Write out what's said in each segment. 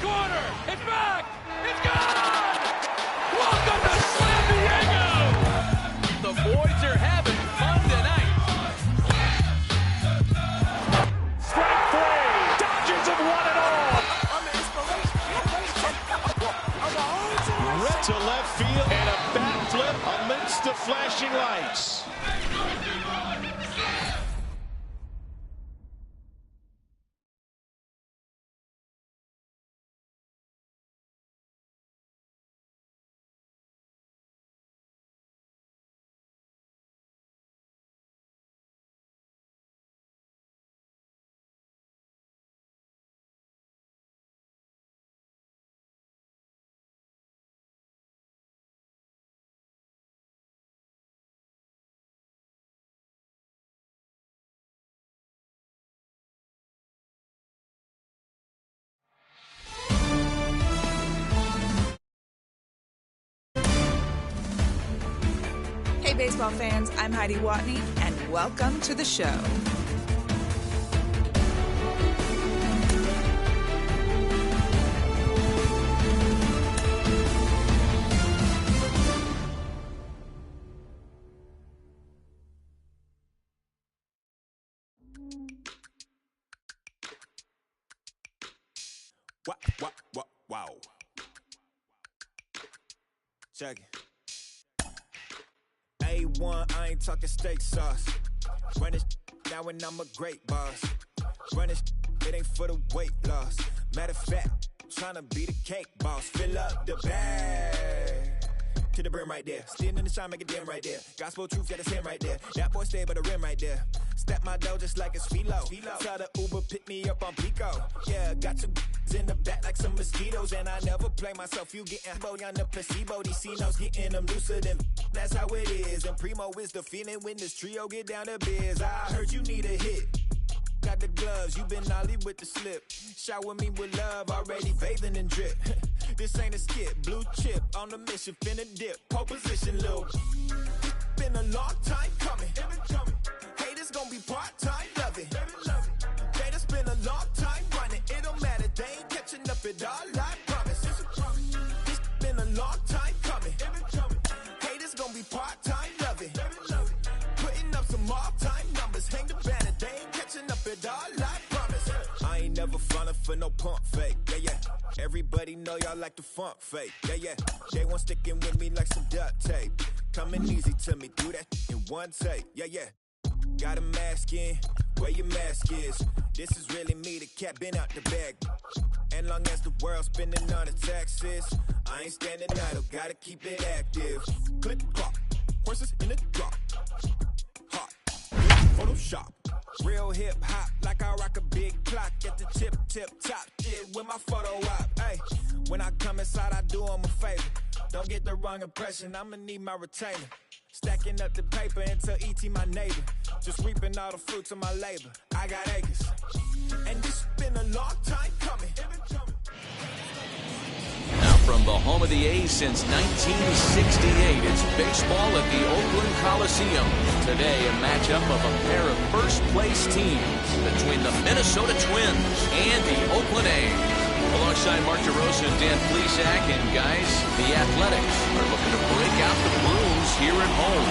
corner. It's back. It's gone. Welcome to San Diego. The boys are having fun tonight. Strike three. Dodgers have won it all. Right to left field and a bat flip amidst the flashing lights. Hey baseball fans, I'm Heidi Watney, and welcome to the show. Wow. Check it. A1, I ain't talking steak sauce. Run this now and I'm a great boss. Run this, it ain't for the weight loss. Matter of fact, tryna be the cake boss. Fill up the bag to the brim right there. Standing in the shine, make it dim right there. Gospel truth, got his hand right there. That boy stay by the rim right there. Step my dough just like it's philo. Tell the Uber, pick me up on Pico. Yeah, got two in the back like some mosquitoes. And I never play myself, you getting body on the placebo. These C-notes getting them looser than that's how it is. And Primo is the feeling when this trio get down to biz. I heard you need a hit. Got the gloves, you been ollie with the slip. Shower me with love, already bathing in drip. This ain't a skip, blue chip on the mission, finna dip. Pole position, little. Been a long time coming. Haters gonna be part-time, love it. They done spend a long time running. It don't matter, they ain't catching up at all, I promise. It's been a long time coming. Haters gonna be part-time, love it. Putting up some all-time numbers. Hang the banner, they ain't catching up at all, I promise. I ain't never falling for no pump fake, yeah. Everybody know y'all like the funk fake, yeah. They want sticking with me like some duct tape. Coming easy to me, do that in one take, yeah. Got a mask in, where your mask is. This is really me, the cat been out the bag. And long as the world's spending on the taxes, I ain't standing idle, gotta keep it active. Click clock, horses in the drop. Hot, Photoshop. Real hip hop, like I rock a big clock at the tip top. Shit with my photo op. Hey, when I come inside, I do 'em a favor. Don't get the wrong impression, I'ma need my retainer. Stacking up the paper until E.T. my neighbor. Just reaping all the fruits of my labor. I got acres. And this been a long time coming. Now from the home of the A's since 1968, it's baseball at the Oakland Coliseum. Today, a matchup of a pair of first-place teams between the Minnesota Twins and the Oakland A's. Alongside Mark DeRosa and Dan Plesac, and guys, the Athletics are looking to break out the Blues here at home.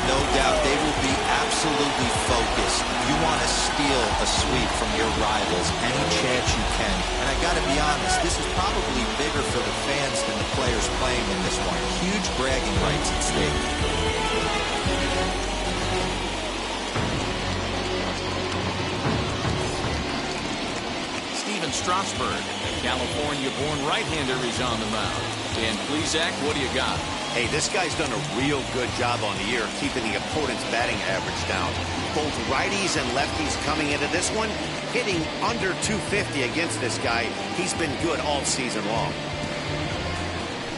No doubt they will be absolutely focused. You want to steal a sweep from your rivals any chance you can. And I got to be honest, this is probably bigger for the fans than the players playing in this one. Huge bragging rights at stake. Strasburg, a California-born right-hander, is on the mound. Dan Plesac, what do you got? Hey, this guy's done a real good job on the year keeping the opponent's batting average down. Both righties and lefties coming into this one, hitting under 250 against this guy. He's been good all season long.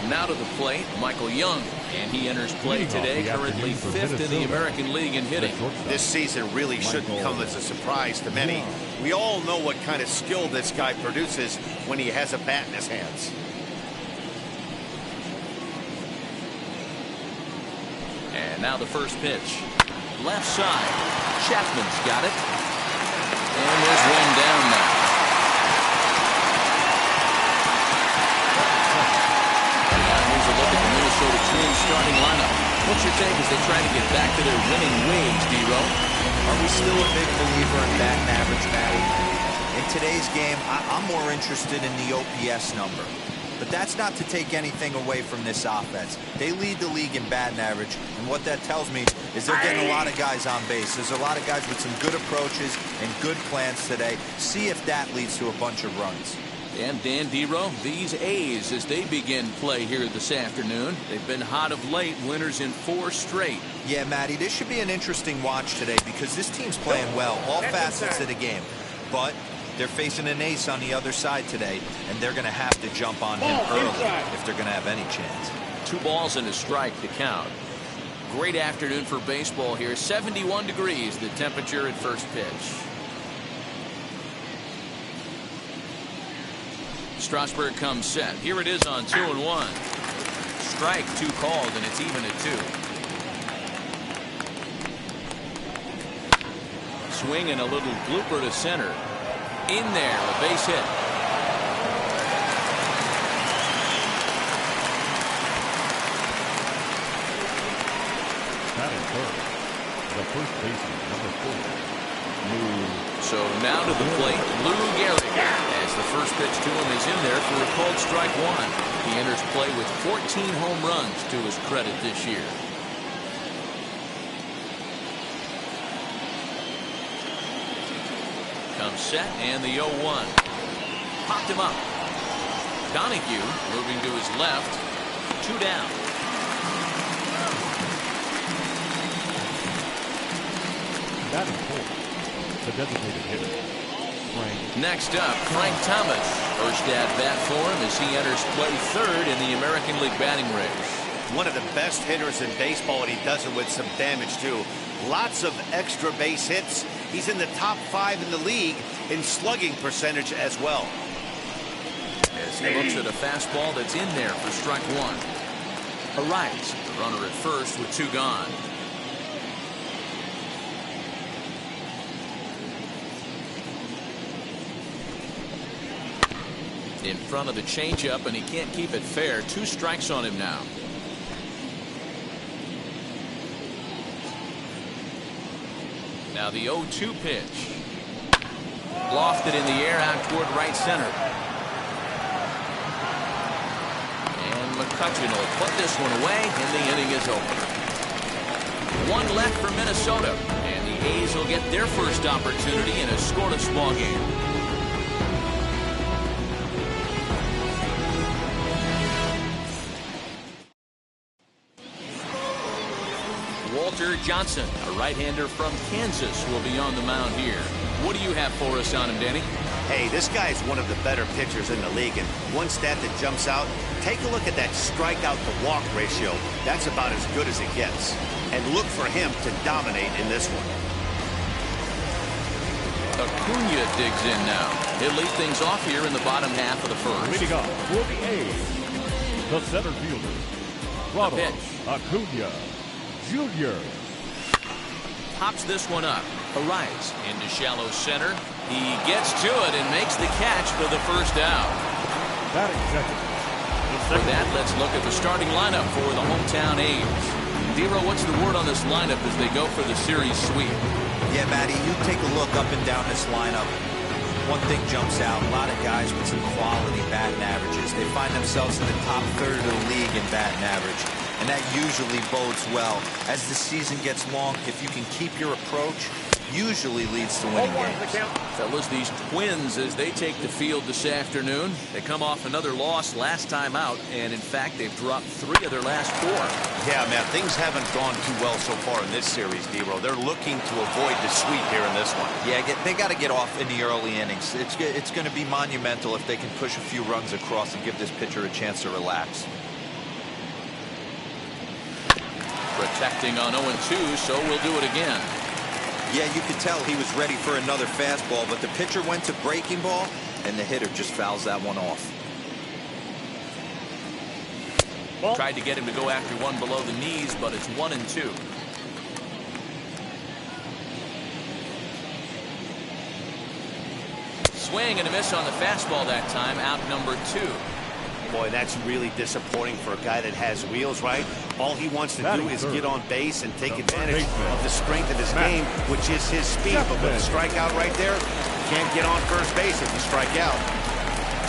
Now to the plate, Michael Young, and he enters play today, currently 5th in the American League in hitting. This season really shouldn't come as a surprise to many. We all know what kind of skill this guy produces when he has a bat in his hands. And now the first pitch. Left side. Chapman's got it. And there's one down now. What's your take as they try to get back to their winning ways, D-Ro? Are we still a big believer in batting average, Matty? In today's game, I'm more interested in the OPS number. But that's not to take anything away from this offense. They lead the league in batting average, and what that tells me is they're getting a lot of guys on base. There's a lot of guys with some good approaches and good plans today. See if that leads to a bunch of runs. And Dan, D-Ro, these A's, as they begin play here this afternoon, they've been hot of late, winners in 4 straight. Yeah, Matty, this should be an interesting watch today because this team's playing well, all facets of the game. But they're facing an ace on the other side today, and they're going to have to jump on him early if they're going to have any chance. 2 balls and a strike to count. Great afternoon for baseball here. 71 degrees, the temperature at first pitch. Strasburg comes set. Here it is on 2-1. Strike 2 called, and it's even at 2. Swing and a little blooper to center. In there, a base hit. Batting third, the first baseman, number 4. So now to the plate, Lou Gehrig, as the first pitch to him is in there for a called strike 1. He enters play with 14 home runs to his credit this year. Comes set, and the 0-1. Popped him up. Donahue moving to his left. 2 down. Batting fourth, the designated hitter, Frank. Next up, Frank Thomas. First at bat for him as he enters play 3rd in the American League batting race. One of the best hitters in baseball, and he does it with some damage, too. Lots of extra base hits. He's in the top 5 in the league in slugging percentage as well. As he looks at a fastball that's in there for strike 1. Arias, the runner at first with 2 gone. In front of the changeup, and he can't keep it fair. 2 strikes on him now. Now the 0-2 pitch. Lofted in the air out toward right center. And McCutchen will put this one away, and the inning is over. 1 left for Minnesota, and the A's will get their first opportunity in a scoreless ball game. Walter Johnson, a right-hander from Kansas, will be on the mound here. What do you have for us on him, Danny? Hey, this guy's one of the better pitchers in the league, and one stat that jumps out, take a look at that strikeout to walk ratio. That's about as good as it gets. And look for him to dominate in this one. Acuna digs in now. He'll lead things off here in the bottom half of the first. Leading off for the A's, the center fielder, Ronald Acuna Jr. Pops this one up. Arias into shallow center. He gets to it and makes the catch for the first out. Batting second. For that, let's look at the starting lineup for the hometown A's. D-Ro, what's the word on this lineup as they go for the series sweep? Yeah, Matty, you take a look up and down this lineup. One thing jumps out. A lot of guys with some quality batting averages. They find themselves in the top 3rd of the league in batting average. And that usually bodes well. As the season gets long, if you can keep your approach, usually leads to winning games. Fellas, these Twins, as they take the field this afternoon, they come off another loss last time out, and in fact, they've dropped 3 of their last 4. Yeah, man, things haven't gone too well so far in this series, D-Ro. They're looking to avoid the sweep here in this one. Yeah, they got to get off in the early innings. It's going to be monumental if they can push a few runs across and give this pitcher a chance to relax. Protecting on 0-2, so we'll do it again. Yeah, you could tell he was ready for another fastball, but the pitcher went to breaking ball, and the hitter just fouls that one off. Tried to get him to go after one below the knees, but it's 1-2. Swing and a miss on the fastball that time, out number 2. Boy, that's really disappointing for a guy that has wheels, right? All he wants to do is get on base and take advantage of the strength of his game, which is his speed. But with a strikeout right there, can't get on first base if you strike out.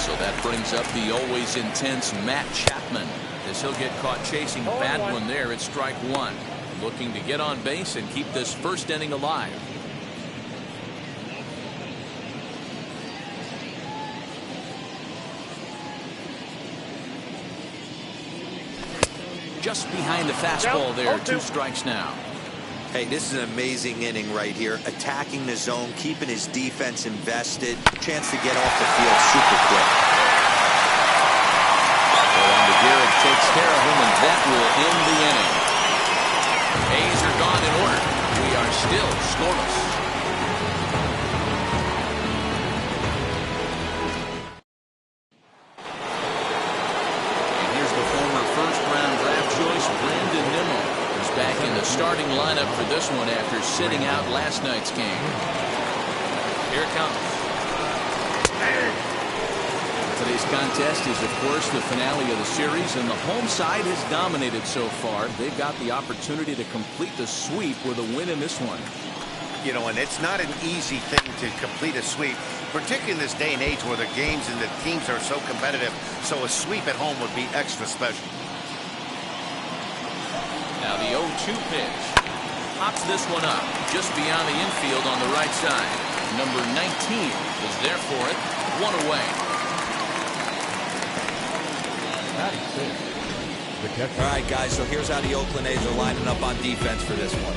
So that brings up the always intense Matt Chapman, as he'll get caught chasing a bad one there at strike one. Looking to get on base and keep this first inning alive. Just behind the fastball there, 2 strikes now. Hey, this is an amazing inning right here. Attacking the zone, keeping his defense invested. Chance to get off the field super quick. And Garrett takes care of him, and that will end the inning. A's are gone in order. We are still scoreless. Starting lineup for this one after sitting out last night's game. Here it comes. Today's contest is, of course, the finale of the series, and the home side has dominated so far. They've got the opportunity to complete the sweep with a win in this one. You know, and it's not an easy thing to complete a sweep, particularly in this day and age where the games and the teams are so competitive. So a sweep at home would be extra special. Now the 0-2 pitch. Pops this one up just beyond the infield on the right side. Number 19 is there for it. 1 away. All right, guys, so here's how the Oakland A's are lining up on defense for this one.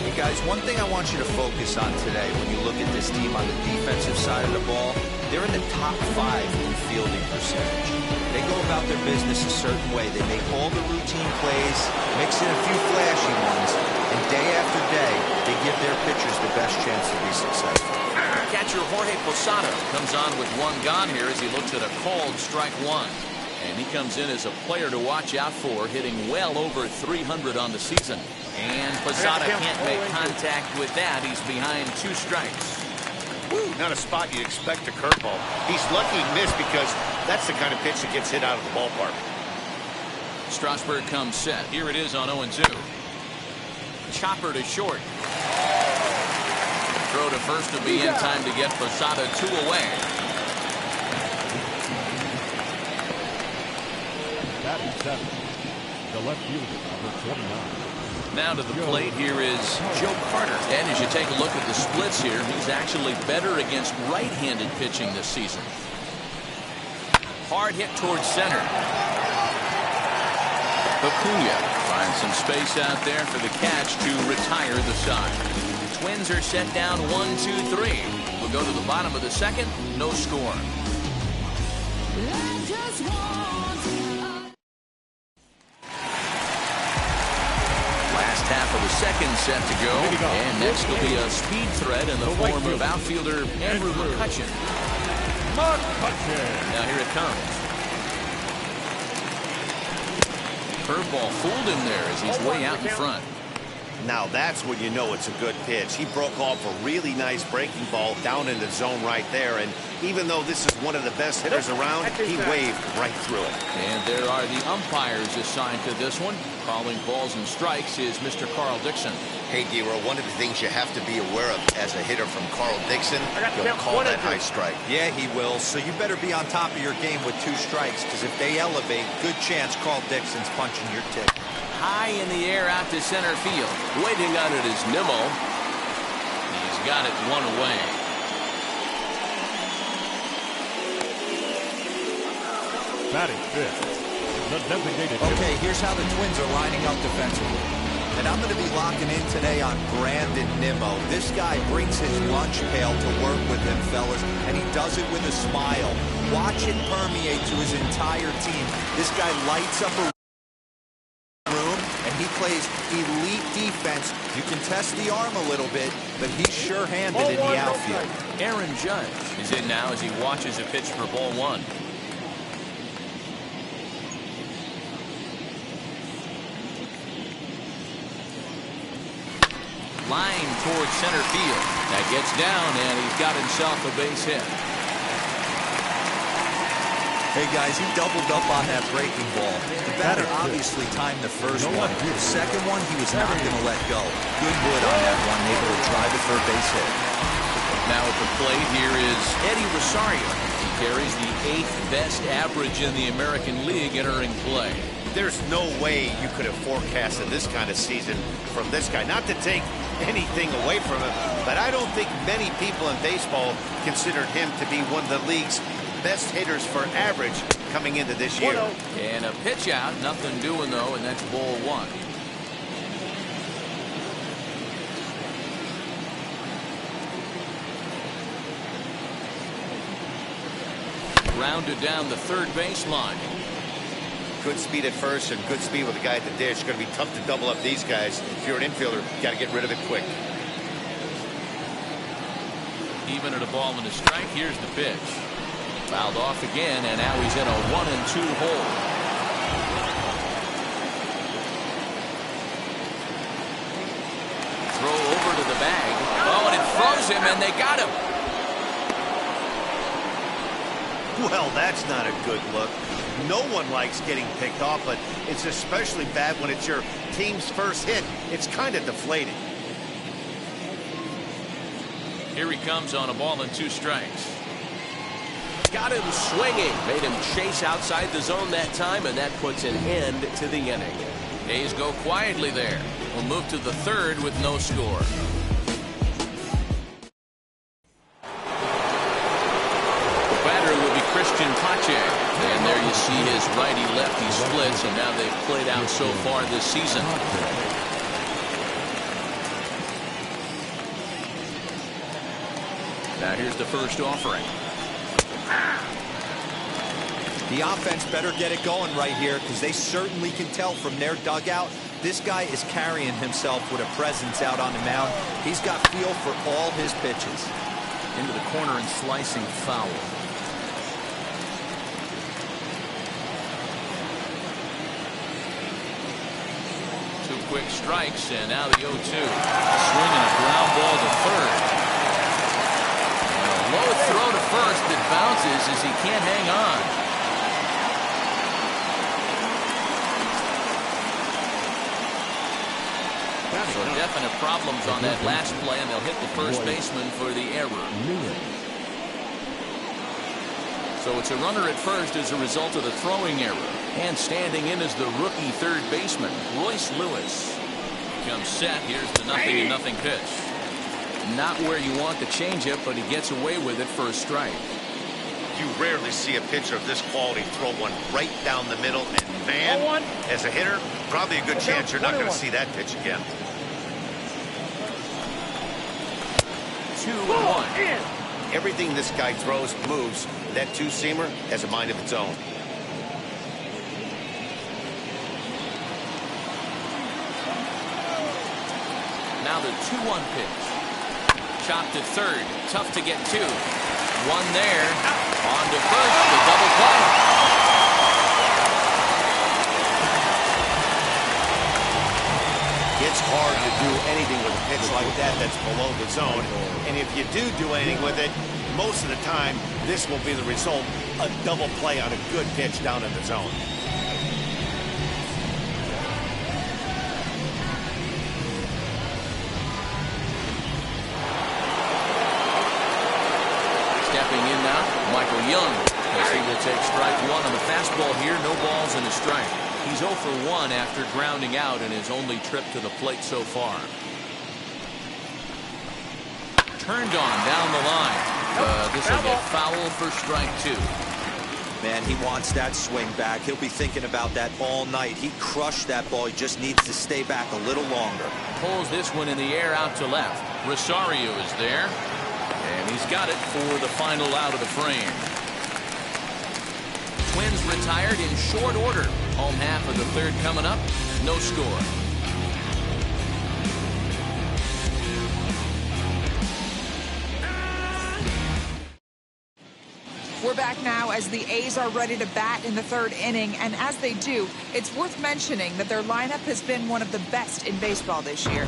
Hey, guys, one thing I want you to focus on today when you look at this team on the defensive side of the ball, they're in the top 5 in fielding percentage. They go about their business a certain way. They make all the routine plays, mix in a few flashy ones, and day after day, they give their pitchers the best chance to be successful. Catcher Jorge Posada comes on with 1 gone here as he looks at a called strike 1. And he comes in as a player to watch out for, hitting well over 300 on the season. And Posada can't make contact with that. He's behind 2 strikes. Woo, not a spot you'd expect a curveball. He's lucky he missed because that's the kind of pitch that gets hit out of the ballpark. Strasburg comes set. Here it is on 0-2. Chopper to short. Throw to first to be in time to get Posada 2 away. The left fielder, number 29. Now to the plate, here is Joe Carter. And as you take a look at the splits here, he's actually better against right-handed pitching this season. Hard hit towards center. Acuna finds some space out there for the catch to retire the side. Twins are set down 1-2-3. We'll go to the bottom of the second. No score. Half of the second set to go, and next will be a speed threat in the form of outfielder Andrew McCutchen. Now here it comes. Curveball fooled him there as he's way out in front. Now that's when you know it's a good pitch. He broke off a really nice breaking ball down in the zone right there, and even though this is one of the best hitters around, he waved right through it. And there are the umpires assigned to this one. Calling balls and strikes is Mr. Carl Dixon. Hey, D-Roll, one of the things you have to be aware of as a hitter from Carl Dixon, he'll call that high strike. Yeah, he will. So you better be on top of your game with 2 strikes, because if they elevate, good chance Carl Dixon's punching your ticket. High in the air out to center field. Waiting on it is Nimmo. He's got it 1 away. Batting fifth. The designated okay, here's how the Twins are lining up defensively. And I'm going to be locking in today on Brandon Nimmo. This guy brings his lunch pail to work with him, fellas, and he does it with a smile. Watch it permeate to his entire team. This guy lights up a room, and he plays elite defense. You can test the arm a little bit, but he's sure-handed in the outfield. Aaron Judge is in now as he watches a pitch for ball 1. Line towards center field. That gets down, and he's got himself a base hit. Hey, guys, he doubled up on that breaking ball. The batter obviously timed the first one. The second one, he was not going to let go. Good wood on that one, able to drive it for a base hit. Now at the plate, here is Eddie Rosario. He carries the 8th best average in the American League entering play. There's no way you could have forecasted this kind of season from this guy. Not to take anything away from him, but I don't think many people in baseball considered him to be one of the league's best hitters for average coming into this year. And a pitch out, nothing doing though, and that's ball 1. Rounded down the third baseline. Good speed at first and good speed with the guy at the dish. Going to be tough to double up these guys. If you're an infielder, got to get rid of it quick. Even at a ball and a strike, here's the pitch. Fouled off again, and now he's in a 1-2 hole. Throw over to the bag. Oh, and it throws him, and they got him. Well, that's not a good look. No one likes getting picked off, but it's especially bad when it's your team's first hit. It's kind of deflating. Here he comes on a ball and 2 strikes. Got him swinging. Made him chase outside the zone that time, and that puts an end to the inning. A's go quietly there. We'll move to the third with no score. The batter will be Christian Pache. And there you see his righty-lefty splits, and now they've played out so far this season. Now here's the first offering. The offense better get it going right here, because they certainly can tell from their dugout this guy is carrying himself with a presence out on the mound. He's got feel for all his pitches. Into the corner and slicing foul. 2 quick strikes, and now the 0-2. Swinging a ground ball to third. And a low throw to first that bounces as he can't hang on. So definite problems on that last play, and they'll hit the first baseman for the error. So it's a runner at first as a result of the throwing error. And standing in is the rookie third baseman, Royce Lewis. Comes set. Here's the 0-0 pitch. Not where you want the changeup, but he gets away with it for a strike. You rarely see a pitcher of this quality throw one right down the middle. And man, as a hitter, probably a good chance you're not going to see that pitch again. 2-1. Everything this guy throws moves. That 2-seamer has a mind of its own. Now the 2-1 pitch. Chopped to third. Tough to get to. One there. On to first. The double play. It's hard to do anything with a pitch like that that's below the zone. And if you do anything with it, most of the time, this will be the result. A double play on a good pitch down in the zone. Stepping in now, Michael Young, as he will take strike 1 on the fastball here. No balls and a strike. He's 0 for 1 after grounding out in his only trip to the plate so far. Turned on down the line. This will get foul for strike 2. Man, he wants that swing back. He'll be thinking about that all night. He crushed that ball. He just needs to stay back a little longer. Pulls this one in the air out to left. Rosario is there. And he's got it for the final out of the frame. Twins retired in short order. Home half of the third coming up. No score. We're back now as the A's are ready to bat in the third inning, and as they do, it's worth mentioning that their lineup has been one of the best in baseball this year.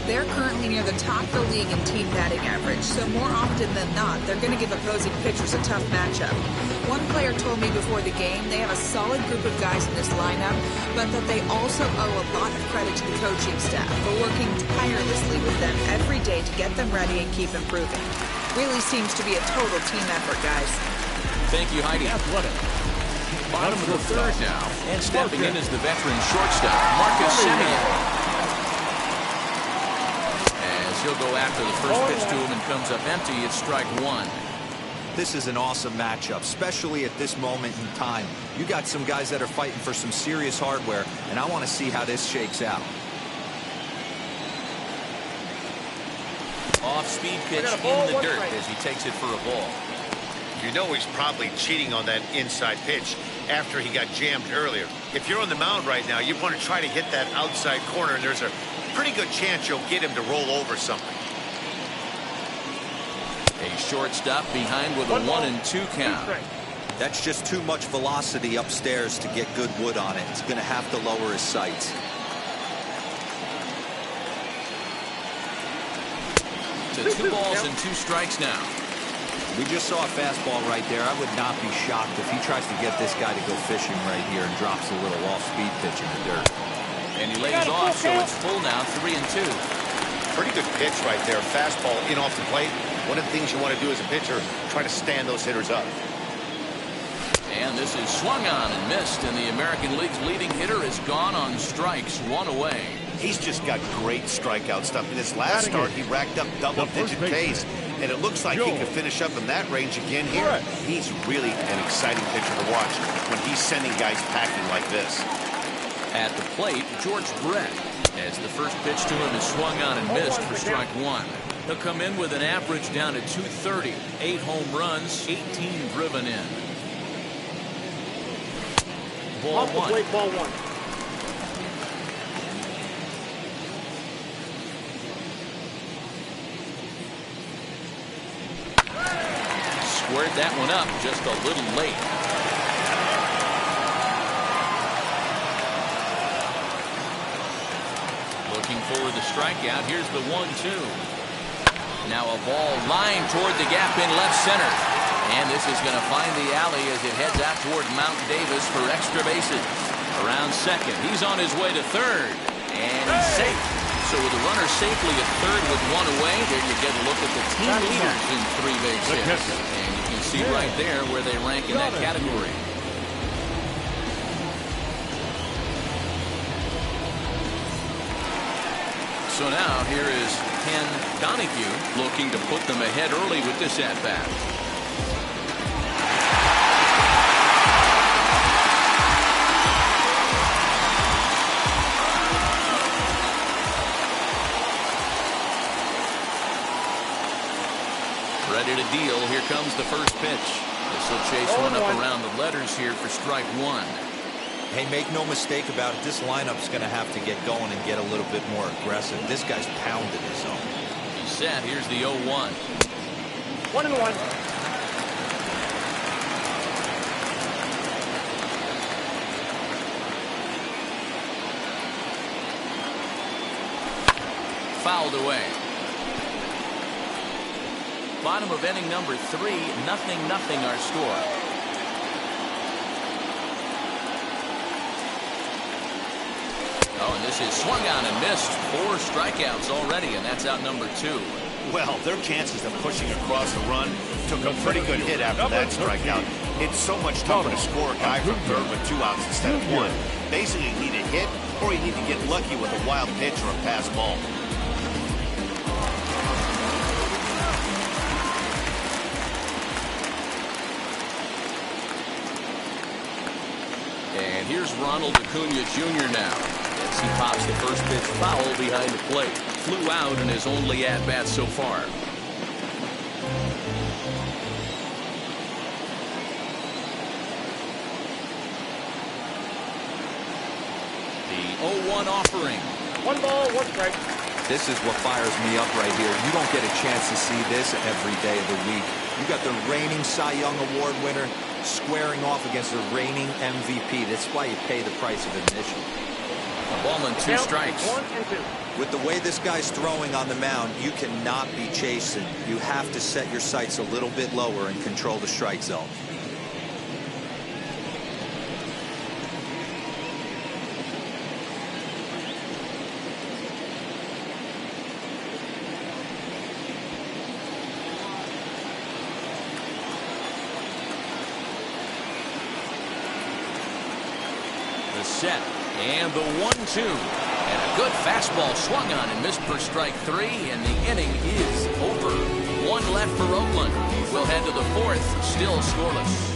They're currently near the top of the league in team batting average, so more often than not, they're going to give opposing pitchers a tough matchup. One player told me before the game they have a solid group of guys in this lineup, but that they also owe a lot of credit to the coaching staff for working tirelessly with them every day to get them ready and keep improving. Really seems to be a total team effort, guys. Thank you, Heidi. Athletic. Bottom of the third now, and stepping in is the veteran shortstop, Marcus Semien. As he'll go after the first pitch to him and comes up empty, it's strike one. This is an awesome matchup, especially at this moment in time. You got some guys that are fighting for some serious hardware, and I want to see how this shakes out. Off-speed pitch in the dirt as he takes it for a ball. You know he's probably cheating on that inside pitch after he got jammed earlier. If you're on the mound right now, you want to try to hit that outside corner, and there's a pretty good chance you'll get him to roll over something. A shortstop behind with a 1-2 count. That's just too much velocity upstairs to get good wood on it. It's going to have to lower his sights. To 2 balls and 2 strikes now. We just saw a fastball right there. I would not be shocked if he tries to get this guy to go fishing right here and drops a little off-speed pitch in the dirt. And he lays off, so it's full now, 3-2. Pretty good pitch right there. Fastball in off the plate. One of the things you want to do as a pitcher, try to stand those hitters up. And this is swung on and missed, and the American League's leading hitter is gone on strikes, 1 away. He's just got great strikeout stuff. In his last start, he racked up double-digit Ks, and it looks like he could finish up in that range again here. He's really an exciting pitcher to watch when he's sending guys packing like this. At the plate, George Brett, as the first pitch to him is swung on and missed for strike 1. He'll come in with an average down at 230, 8 home runs, 18 driven in. Ball 1. Ball 1. Squared that one up just a little late. Looking for the strikeout. Here's the 1-2. Now a ball lined toward the gap in left center. And this is going to find the alley as it heads out toward Mount Davis for extra bases. Around second. He's on his way to third. And he's safe. So with the runner safely at third with 1 away, there you get a look at the team leaders in 3 base hits. And you can see right there where they rank in that category. So now here is Ken Donahue looking to put them ahead early with this at-bat. Ready to deal. Here comes the first pitch. This will chase one up around the letters here for strike 1. Hey, make no mistake about it. This lineup's going to have to get going and get a little bit more aggressive. This guy's pounded his zone. He's set. Here's the 0-1. 1-1. Fouled away. Bottom of inning number 3, 0-0 our score. Oh, and this is swung on and missed. 4 strikeouts already, and that's out number 2. Well, their chances of pushing across the run took a pretty good hit after that strikeout. It's so much tougher to score a guy from third with 2 outs instead of 1. Basically, you need a hit, or you need to get lucky with a wild pitch or a pass ball. And here's Ronald Acuna Jr. now. As he pops the first pitch foul behind the plate. Flew out in his only at-bat so far. The 0-1 offering. 1 ball, 1 strike. This is what fires me up right here. You don't get a chance to see this every day of the week. You got the reigning Cy Young Award winner squaring off against the reigning MVP. That's why you pay the price of admission. A ball and 2 strikes. 1 and 2. With the way this guy's throwing on the mound, you cannot be chasing. You have to set your sights a little bit lower and control the strike zone. The set and the 1-2. And a good fastball swung on and missed for strike 3, and the inning is over. 1 left for Oakland. We'll head to the 4th, still scoreless.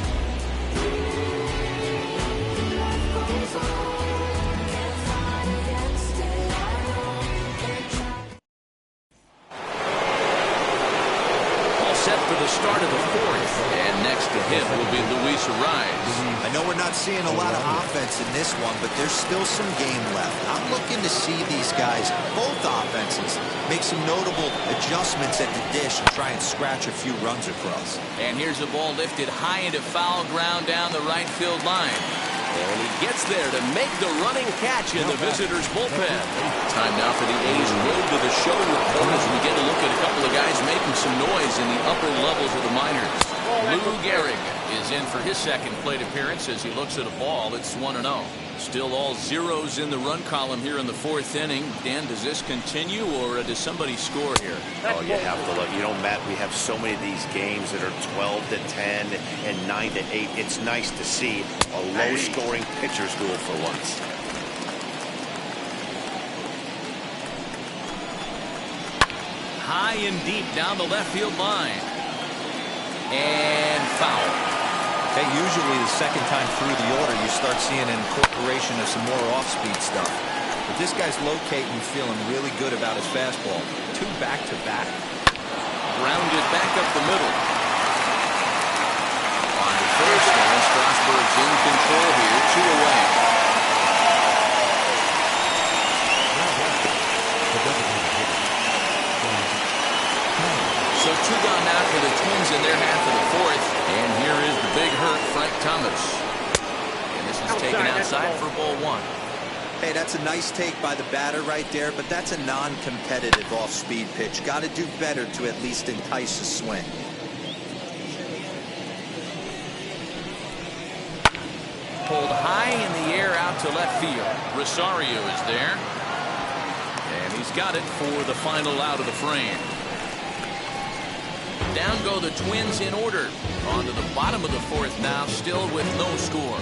All set for the start of the 4th, and next to hit will be Luis Ariz. I know we're not seeing a lot of offense in this one, but there's still some game left. I'm looking to see these guys, both offenses, make some notable adjustments at the dish and try and scratch a few runs across. And here's a ball lifted high into foul ground down the right field line. And he gets there to make the running catch in the visitors' bullpen. Time now for the A's road to the show report as we get a look at a couple of guys making some noise in the upper levels of the minors. Lou Gehrig is in for his second plate appearance as he looks at a ball. It's 1-0. Still all zeros in the run column here in the 4th inning. Dan, does this continue or does somebody score here? Oh, you have to look. You know, Matt, we have so many of these games that are 12-10 and 9-8. It's nice to see a low-scoring pitcher's duel for once. High and deep down the left field line. And foul. Hey, usually the second time through the order, you start seeing an incorporation of some more off-speed stuff. But this guy's locating, feeling really good about his fastball. 2 back-to-back. Grounded back up the middle. On to first, and Strasburg's in control here. 2 away. So 2 gone now for the Twins in their half of the 4th. And here is the big hurt, Frank Thomas. And this is taken outside for ball 1. Hey, that's a nice take by the batter right there, but that's a non-competitive off-speed pitch. Got to do better to at least entice a swing. Pulled high in the air out to left field. Rosario is there. And he's got it for the final out of the frame. Down go the Twins in order. On to the bottom of the 4th now, still with no score.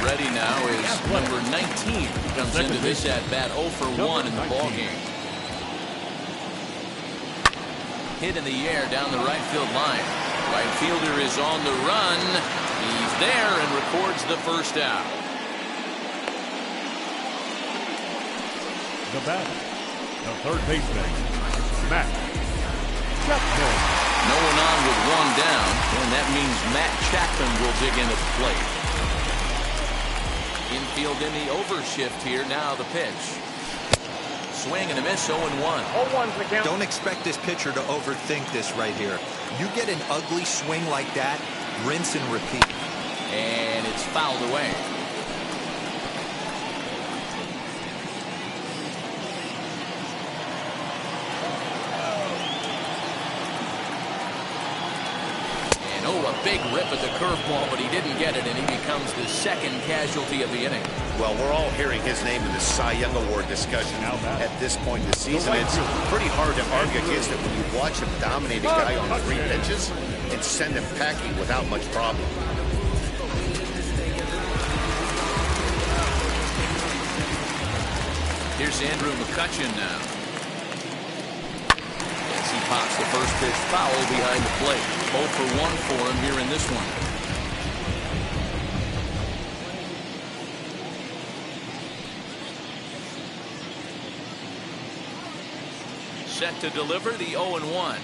Ready now is number 19. He comes into this at-bat 0 for 1 in the ballgame. Hit in the air down the right field line. Right fielder is on the run. He's there and records the first out. The batter, the third baseman, Matt Chapman. No one on with 1 down, and that means Matt Chapman will dig in at the plate. Infield in the overshift here. Now the pitch. Swing and a miss, 0-1. 0-1's the count. Don't expect this pitcher to overthink this right here. You get an ugly swing like that, rinse and repeat. And it's fouled away. A big rip at the curveball, but he didn't get it, and he becomes the second casualty of the inning. Well, we're all hearing his name in the Cy Young Award discussion at this point in the season. It's pretty hard to argue against it when you watch him dominate a guy on 3 pitches and send him packing without much problem. Here's Andrew McCutchen now. As he pops the first pitch foul behind the plate. 0 for 1 for him here in this one. Set to deliver the 0-1.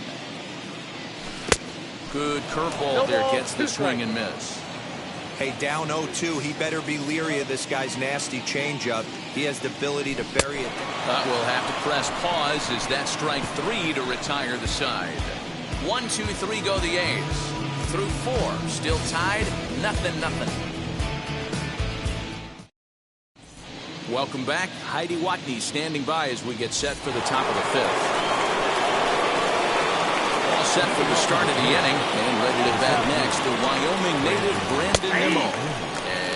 Good curveball there, gets the swing and miss. Hey, down 0-2, he better be leery of this guy's nasty changeup. He has the ability to bury it. We'll have to press pause as that strike 3 to retire the side. 1-2-3 go the A's. Through 4, still tied, 0-0. Welcome back. Heidi Watney standing by as we get set for the top of the 5th. All set for the start of the inning, and ready to bat next, the Wyoming native Brandon Nimmo.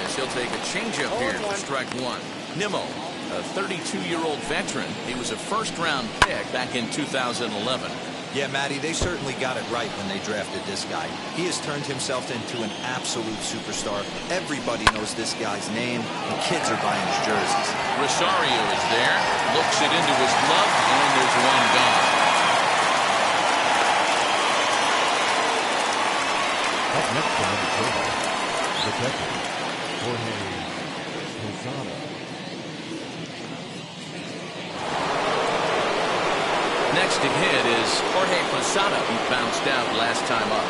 As he'll take a changeup here for strike 1. Nimmo, a 32-year-old veteran. He was a first-round pick back in 2011. Yeah, Matty, they certainly got it right when they drafted this guy. He has turned himself into an absolute superstar. Everybody knows this guy's name, and kids are buying his jerseys. Rosario is there, looks it into his glove, and there's one gone. Up next to number 12, the catcher, Jorge Posada. Next to hit is Jorge Posada, who bounced out last time up.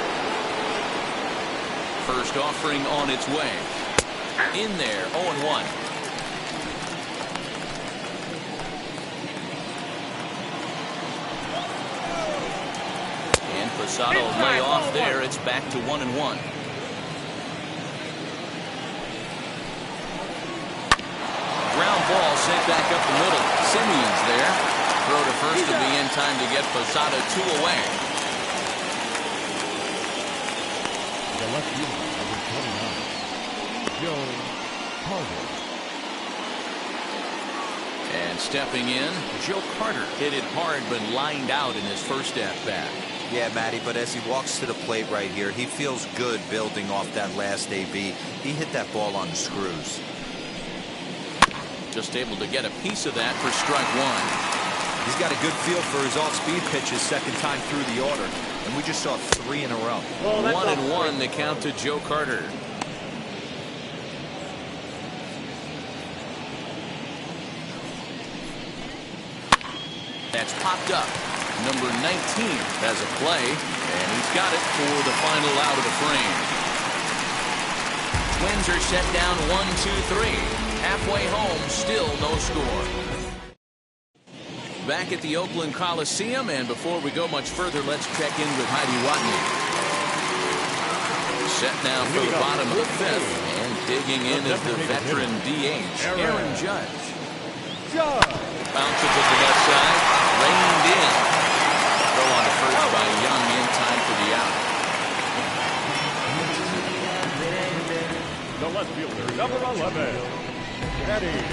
First offering on its way. In there, 0-1. And Posada will lay off there. It's back to 1-1. Ground ball sent back up the middle. Simeon's there. Throw to first will be in time to get Posada 2 away. The left fielder, number 29, Joe Carter. And stepping in, Joe Carter hit it hard but lined out in his first at-bat. Yeah, Matty, but as he walks to the plate right here, he feels good building off that last AB. He hit that ball on the screws. Just able to get a piece of that for strike 1. He's got a good feel for his off-speed pitches second time through the order, and we just saw 3 in a row. 1-1 the count to Joe Carter. That's popped up. Number 19 has a play, and he's got it for the final out of the frame. Twins are set down 1-2-3. Halfway home, still no score. Back at the Oakland Coliseum, and before we go much further, let's check in with Heidi Watney. Set now for the bottom of the 5th, and digging in is the veteran DH, Aaron Judge. Bounces to the left side, reined in. Throw on to first by Young in time for the out. The left fielder, number 11, Eddie.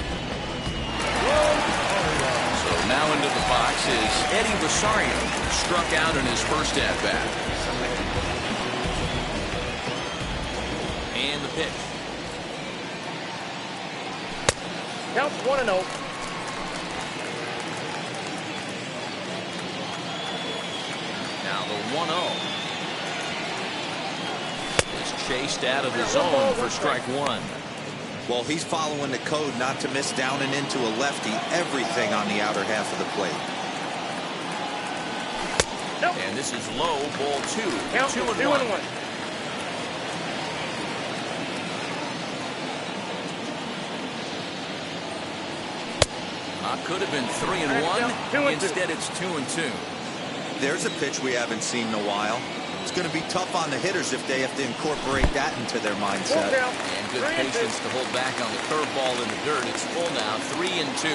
So now into the box is Eddie Rosario, struck out in his first at-bat. And the pitch. Counts 1-0. Now the 1-0 is chased out of the zone for strike 1. Well, he's following the code not to miss down and into a lefty. Everything on the outer half of the plate. And this is low, ball 2. Count 2-1. Could have been 3-1. Instead, it's 2-2. There's a pitch we haven't seen in a while. It's going to be tough on the hitters if they have to incorporate that into their mindset. And good patience to hold back on the curveball in the dirt. It's full now, 3-2.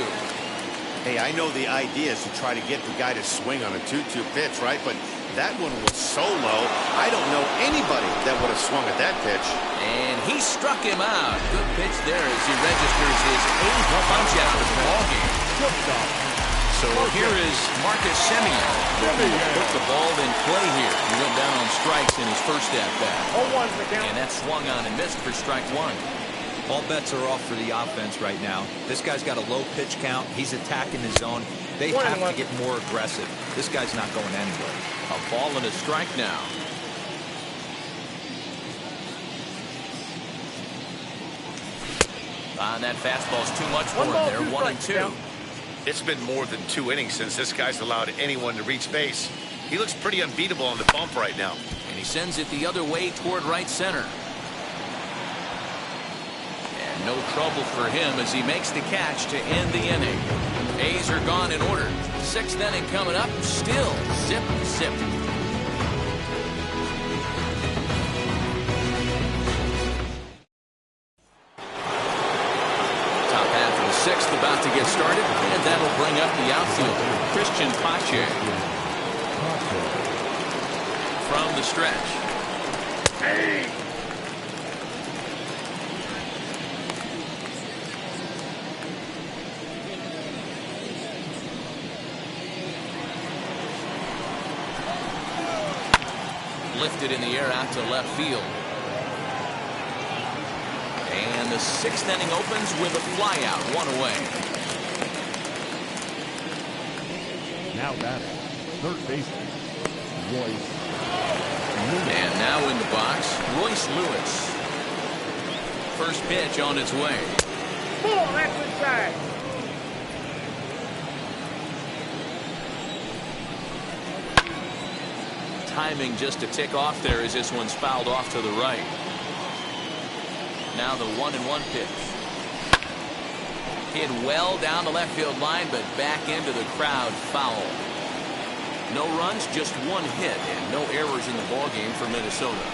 Hey, I know the idea is to try to get the guy to swing on a 2-2 pitch, right? But that one was so low, I don't know anybody that would have swung at that pitch. And he struck him out. Good pitch there as he registers his 8th punch out of the ballgame. So here is Marcus Semien. Put the ball in play here. He went down on strikes in his first at-bat. And that swung on and missed for strike 1. All bets are off for the offense right now. This guy's got a low pitch count. He's attacking his zone. They have to get more aggressive. This guy's not going anywhere. A ball and a strike now. And that fastball's too much for him there. 1-2. It's been more than 2 innings since this guy's allowed anyone to reach base. He looks pretty unbeatable on the bump right now. And he sends it the other way toward right center. And no trouble for him as he makes the catch to end the inning. A's are gone in order. 6th inning coming up. Still zip. just about to get started, and that'll bring up the outfielder, Christian Pache. From the stretch. Hey. Lifted in the air out to left field. And the 6th inning opens with a flyout, 1 away. Now batting, third baseman, Royce. And now in the box, Royce Lewis. First pitch on its way. Ball, that's inside. Timing just a tick off there as this one's fouled off to the right. Now the 1-1 pitch. Hit well down the left field line, but back into the crowd, foul. No runs, just 1 hit, and no errors in the ballgame for Minnesota.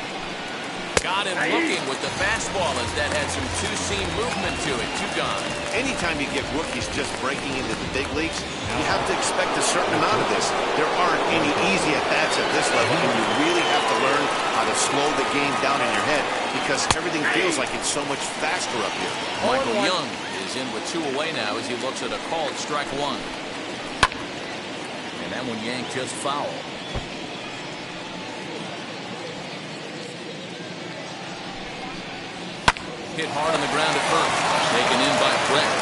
Got him looking with the fastball as that had some two-seam movement to it. 2 gone. Anytime you get rookies just breaking into the big leagues, you have to expect a certain amount of this. There aren't any easy at-bats at this level, and you really have to learn how to slow the game down in your head because everything feels like it's so much faster up here. Michael Young is in with 2 away now as he looks at a called strike 1. And that one yanked just foul. Hit hard on the ground at first. Taken in by Brett.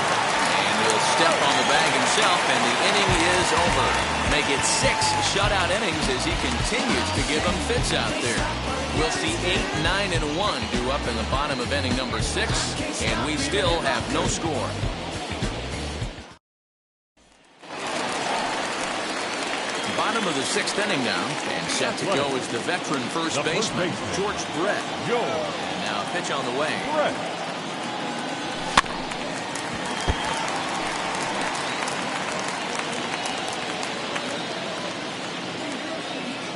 And he'll step on the bag himself, and the inning is over. Make it 6 shutout innings as he continues to give them fits out there. We'll see 8, 9, and 1 due up in the bottom of inning number 6, and we still have no score. Bottom of the 6th inning now, and set to go is the veteran first baseman, George Brett. And now a pitch on the way.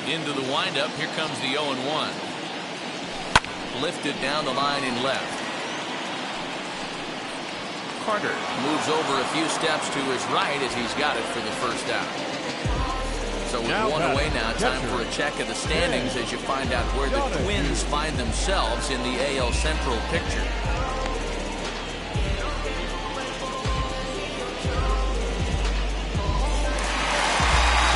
Into the windup, here comes the 0-1. Lifted down the line in left. Carter moves over a few steps to his right as he's got it for the first out. So with 1 away now, time for a check of the standings as you find out where the Twins find themselves in the AL Central picture.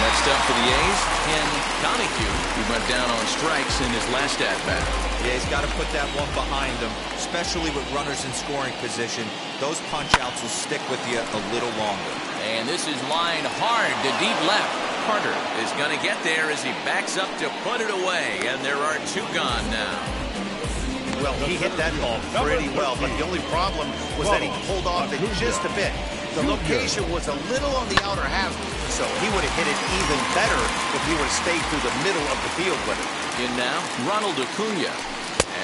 Next up for the A's, Ken Donahue, who went down on strikes in his last at-bat. Yeah, he's got to put that one behind him, especially with runners in scoring position. Those punch-outs will stick with you a little longer. And this is lined hard to deep left. Carter is going to get there as he backs up to put it away, and there are 2 gone now. Well, he hit that ball pretty well, but the only problem was that he pulled off it just a bit. The location was a little on the outer half, so he would have hit it even better if he would have stayed through the middle of the field with it. In now, Ronald Acuna.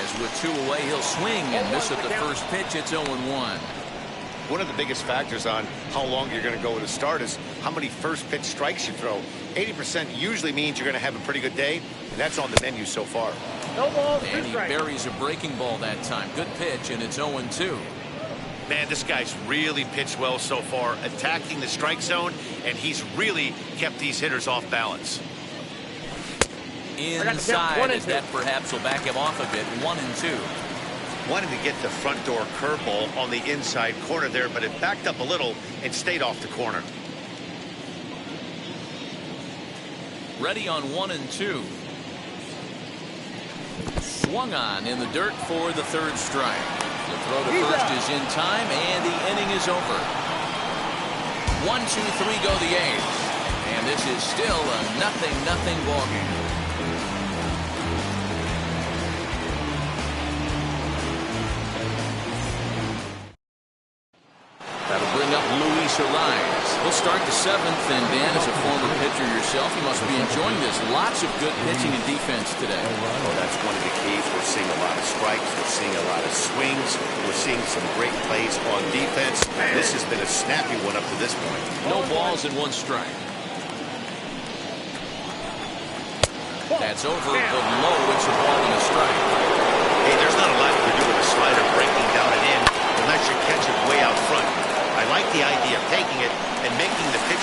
As with 2 away, he'll swing and miss at the first pitch. It's 0-1. One of the biggest factors on how long you're going to go with a start is how many first pitch strikes you throw. 80% usually means you're going to have a pretty good day, and that's on the menu so far. No ball, and he buries a breaking ball that time. Good pitch, and it's 0-2. Man, this guy's really pitched well so far, attacking the strike zone, and he's really kept these hitters off balance. Inside, as that perhaps will back him off a bit. 1-2. Wanted to get the front door curveball on the inside corner there, but it backed up a little and stayed off the corner. Ready on 1-2. Swung on in the dirt for the 3rd strike. The throw to first is in time, and the inning is over. 1-2-3 go the A's. And this is still a 0-0 ballgame. That'll bring up Luis Ariz. He'll start the 7th, and Dan, as a former pitcher yourself, you must be enjoying this. Lots of good pitching and defense today. Oh, that's one of the keys. We're seeing a lot of strikes. We're seeing a lot of swings. We're seeing some great plays on defense. This has been a snappy one up to this point. No balls and 1 strike. That's over, but low. It's a ball and a strike. Hey, there's not a lot you can do with a slider breaking down and in unless you catch it way out front. I like the idea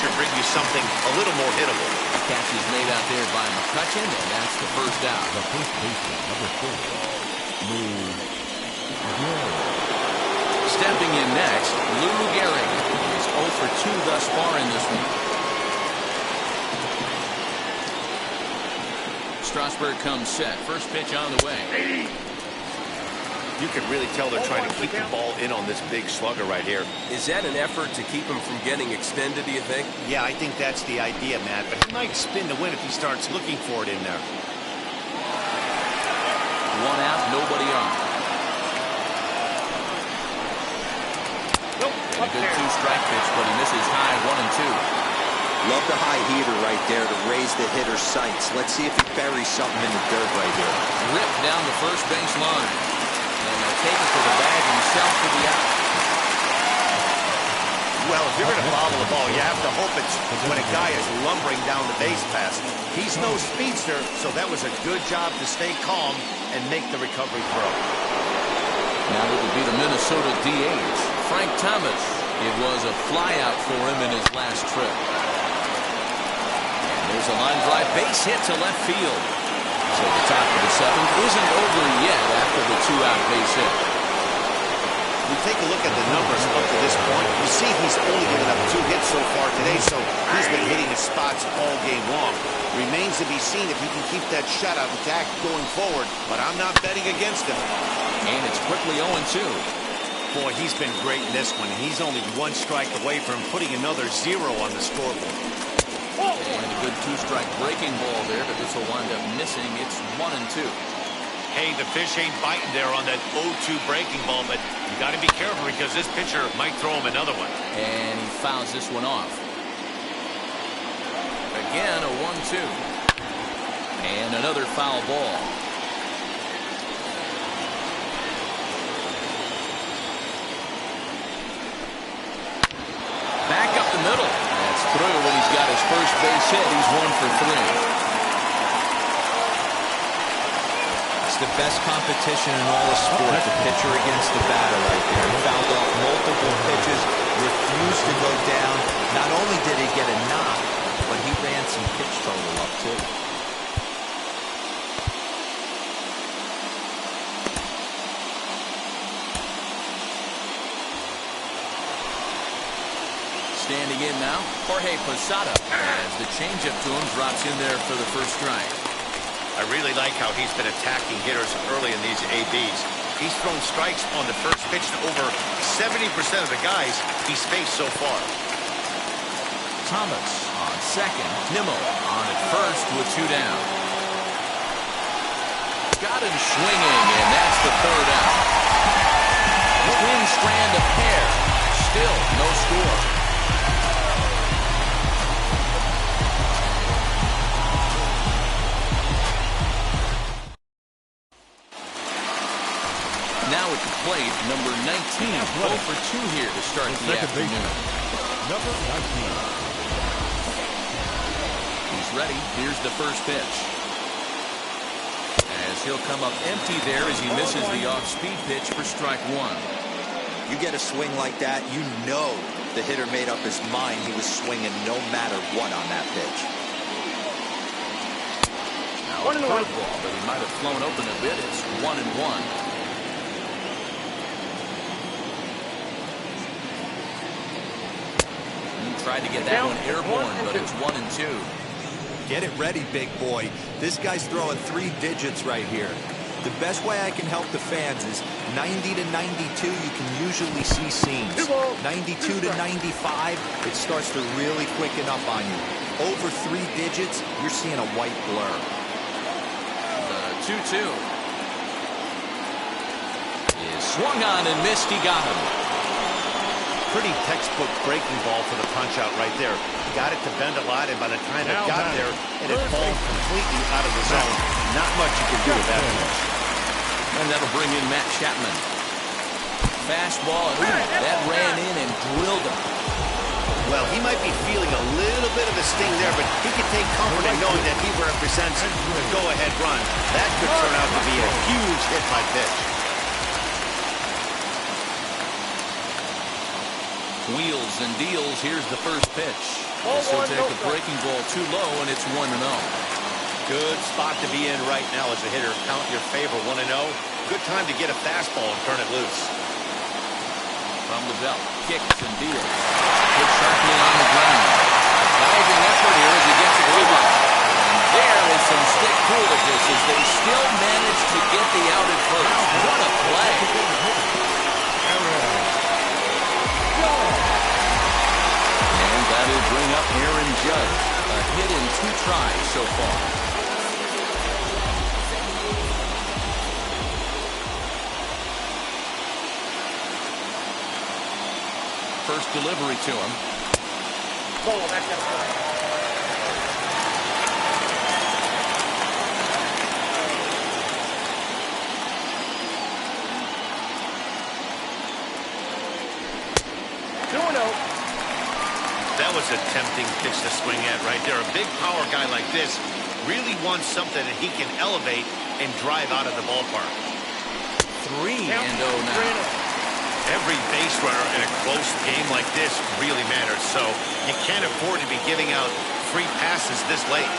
could bring you something a little more hittable. Catch is made out there by McCutcheon, and that's the first out. The first baseman, number 4, Lou Gehrig. Stepping in next, Lou Gehrig. He's 0 for 2 thus far in this one. Strasburg comes set. First pitch on the way. You can really tell they're trying to keep the ball in on this big slugger right here. Is that an effort to keep him from getting extended, do you think? Yeah, I think that's the idea, Matt. But he might spin to win if he starts looking for it in there. 1 out, nobody on. And a good 2-strike pitch, but he misses high 1 and 2. Love the high heater right there to raise the hitter's sights. Let's see if he buries something in the dirt right here. Ripped down the first base line. And they'll take it to the bag himself for the out. Well, if you're going to bobble the ball, you have to hope it's when a guy is lumbering down the base pass. He's no speedster, so that was a good job to stay calm and make the recovery throw. Now it will be the Minnesota DH, Frank Thomas. It was a flyout for him in his last trip. And there's a line drive base hit to left field. So the top of the 7th isn't over yet after the 2-out base hit. We take a look at the numbers up to this point. You see he's only given up 2 hits so far today, so he's been hitting his spots all game long. Remains to be seen if he can keep that shutout intact going forward, but I'm not betting against him. And it's quickly 0-2. Boy, he's been great in this one, and he's only 1 strike away from putting another 0 on the scoreboard. And a good 2-strike breaking ball there, but this will wind up missing. It's 1 and 2. Hey, the fish ain't biting there on that 0-2 breaking ball, but you got to be careful because this pitcher might throw him another one. And he fouls this one off. Again, a 1-2. And another foul ball. Back up the middle. That's through when he's got his first base hit. He's 1 for 3. It's the best competition in all of sport, the pitcher against the batter right there. He fouled off multiple pitches, refused to go down. Not only did he get a knock, but he ran some pitch total up too. Standing in now, Jorge Posada, as the changeup to him drops in there for the first strike. I really like how he's been attacking hitters early in these ABs. He's thrown strikes on the first pitch to over 70% of the guys he's faced so far. Thomas on second, Nimmo on at first with 2 down. Got him swinging, and that's the 3rd out. Twin strand of pair, still no score. Now at the plate, number 19, 0 for 2 here to start the afternoon. Number 19. He's ready. Here's the first pitch. As he'll come up empty there as he misses the off-speed pitch for strike 1. You get a swing like that, you know the hitter made up his mind he was swinging no matter what on that pitch. Now a curveball, but he might have flown open a bit. It's 1-1. Tried to get that one airborne, but it's 1-2. Get it ready, big boy. This guy's throwing 3 digits right here. The best way I can help the fans is 90 to 92, you can usually see seams. 92 to 95, it starts to really quicken up on you. Over 3 digits, you're seeing a white blur. The 2-2 is swung on and missed. He got him. Pretty textbook breaking ball for the punch out right there. Got it to bend a lot, and by the time it got there, it had fallen completely out of the zone. Not much you can do with that pitch. And that'll bring in Matt Chapman. Fastball, and that ran in and drilled him. Well, he might be feeling a little bit of a sting there, but he can take comfort in knowing that he represents a go-ahead run. That could turn out to be a huge hit by pitch. Wheels and deals. Here's the first pitch. This will take a breaking ball too low, and it's 1-0. Good spot to be in right now as a hitter. Count your favor, 1-0. Good time to get a fastball and turn it loose. From the belt, kicks and deals. Hit sharply on the ground. Diving effort here as he gets it over. And there is some stick coolness as they still manage to get the out at first. What a play. And that'll bring up Aaron Judge. A hit in 2 tries so far. First delivery to him. Ball, that's a play. That was a tempting pitch to swing at right there. A big power guy like this really wants something that he can elevate and drive out of the ballpark. 3-0 now. Every base runner in a close game like this really matters, so you can't afford to be giving out free passes this late.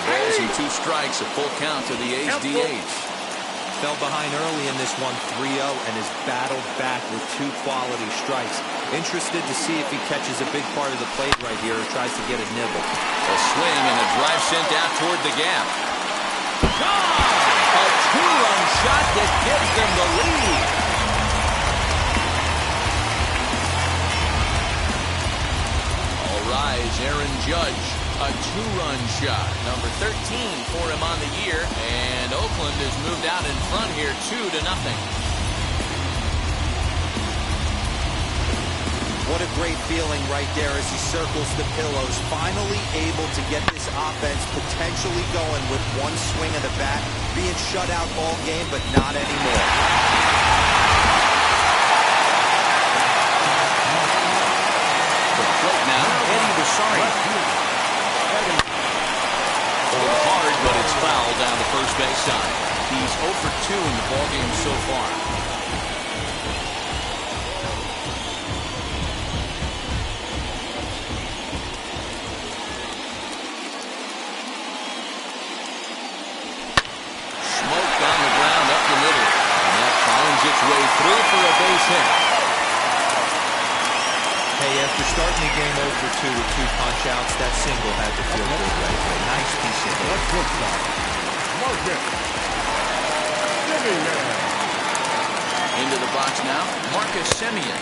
Balls and 2 strikes, a full count to the A's DH. Fell behind early in this one, 3-0, and has battled back with 2 quality strikes. Interested to see if he catches a big part of the plate right here or tries to get a nibble. A swing and a drive sent out toward the gap. A 2-run shot that gives them the lead. All rise, Aaron Judge. A 2-run shot, number 13 for him on the year, and Oakland has moved out in front here 2-0. What a great feeling right there as he circles the pillows, finally able to get this offense potentially going with 1 swing of the bat, being shut out all game, but not anymore. The plate now, Eddie Rosario. Pulled hard, but it's foul down the first base side. He's 0 for 2 in the ballgame so far. Smoke on the ground up the middle. And that finds its way through for a base hit. Hey, after starting the game 0 for 2 with 2 punch-outs, that single had to feel good right there. Nice piece of hit. Into the box now, Marcus Semien,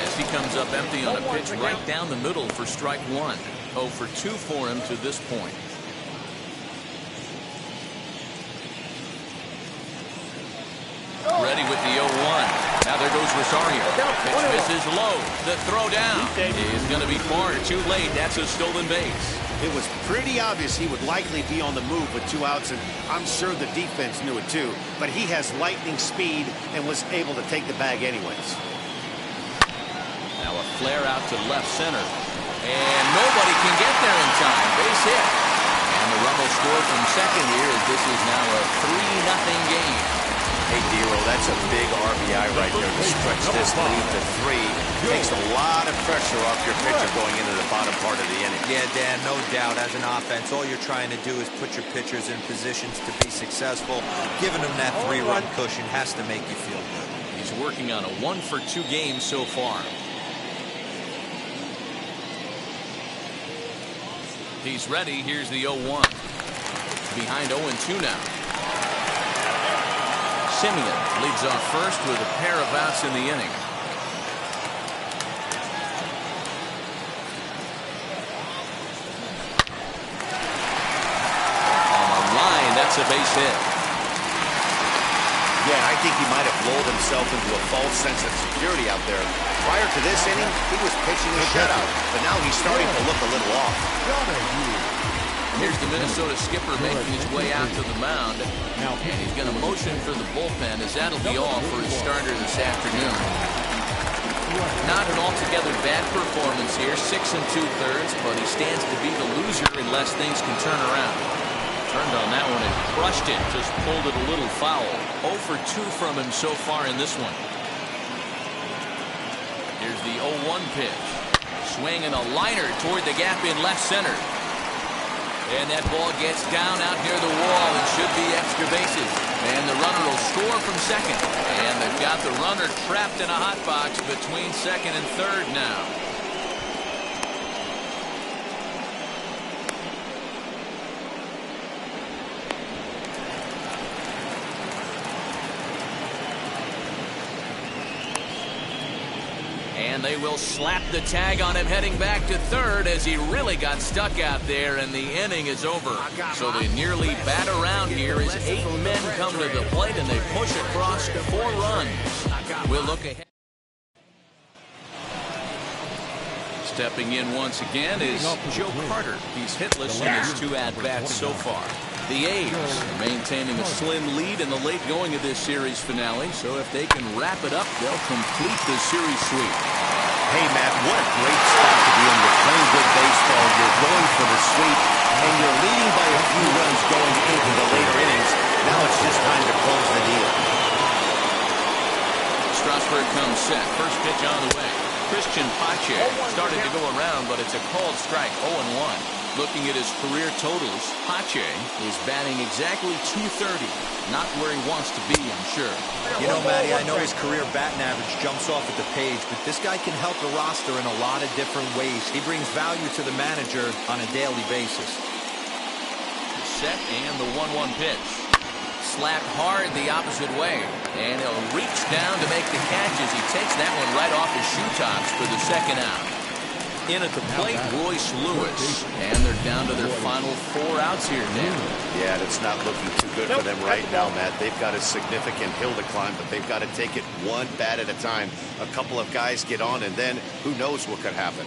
as he comes up empty on a pitch right down the middle for strike 1. 0 for 2 for him to this point. Ready with the 0-1. Now there goes Rosario. Pitch misses low. The throw down is going to be far too late. That's a stolen base. It was pretty obvious he would likely be on the move with 2 outs, and I'm sure the defense knew it too. But he has lightning speed and was able to take the bag anyways. Now a flare out to left center. And nobody can get there in time. Base hit. And the run will score from second here as this is now a 3-0 game. Hey, Dero, that's a big RBI right there to stretch this lead to 3. Takes a lot of pressure off your pitcher going into the bottom part of the inning. Yeah, Dan, no doubt. As an offense, all you're trying to do is put your pitchers in positions to be successful. Giving them that 3-run cushion has to make you feel good. He's working on a 1 for 2 game so far. He's ready. Here's the 0-1. Behind 0-2 now. Semien leads off first with a pair of outs in the inning. On the line, that's a base hit. Yeah, I think he might have lulled himself into a false sense of security out there. Prior to this inning, he was pitching a shutout, but now he's starting to look a little off. Here's the Minnesota skipper making his way out to the mound. And he's going to motion for the bullpen as that'll be all for his starter this afternoon. Not an altogether bad performance here, 6 2/3, but he stands to be the loser unless things can turn around. Turned on that one and crushed it, just pulled it a little foul. 0 for 2 from him so far in this one. Here's the 0-1 pitch. Swinging a liner toward the gap in left center. And that ball gets down out near the wall and should be extra bases. And the runner will score from second. And they've got the runner trapped in a hot box between second and third now. And they will slap the tag on him heading back to third as he really got stuck out there, and the inning is over. So they nearly bat around here as 8 men come to the plate and they push across 4 runs. We'll look ahead. Stepping in once again is Joe Carter. He's hitless in his 2 at-bats so far. The A's maintaining a slim lead in the late going of this series finale, so if they can wrap it up, they'll complete the series sweep. Hey, Matt, what a great spot to be in. You're playing good baseball, you're going for the sweep, and you're leading by a few runs going into the later innings. Now it's just time to close the deal. Strasburg comes set. First pitch on the way. Christian Pache started to go around, but it's a called strike, 0-1. Looking at his career totals, Pache is batting exactly .230. Not where he wants to be, I'm sure. You know, Matty, I know his career batting average jumps off at the page, but this guy can help the roster in a lot of different ways. He brings value to the manager on a daily basis. Set and the 1-1 pitch. Slapped hard the opposite way. And he'll reach down to make the catch as he takes that one right off his shoe tops for the second out. In at the plate, Royce Lewis. And they're down to their final 4 outs here now. Yeah, it's not looking too good for them right now, Matt. They've got a significant hill to climb, but they've got to take it one bat at a time. A couple of guys get on, and then who knows what could happen.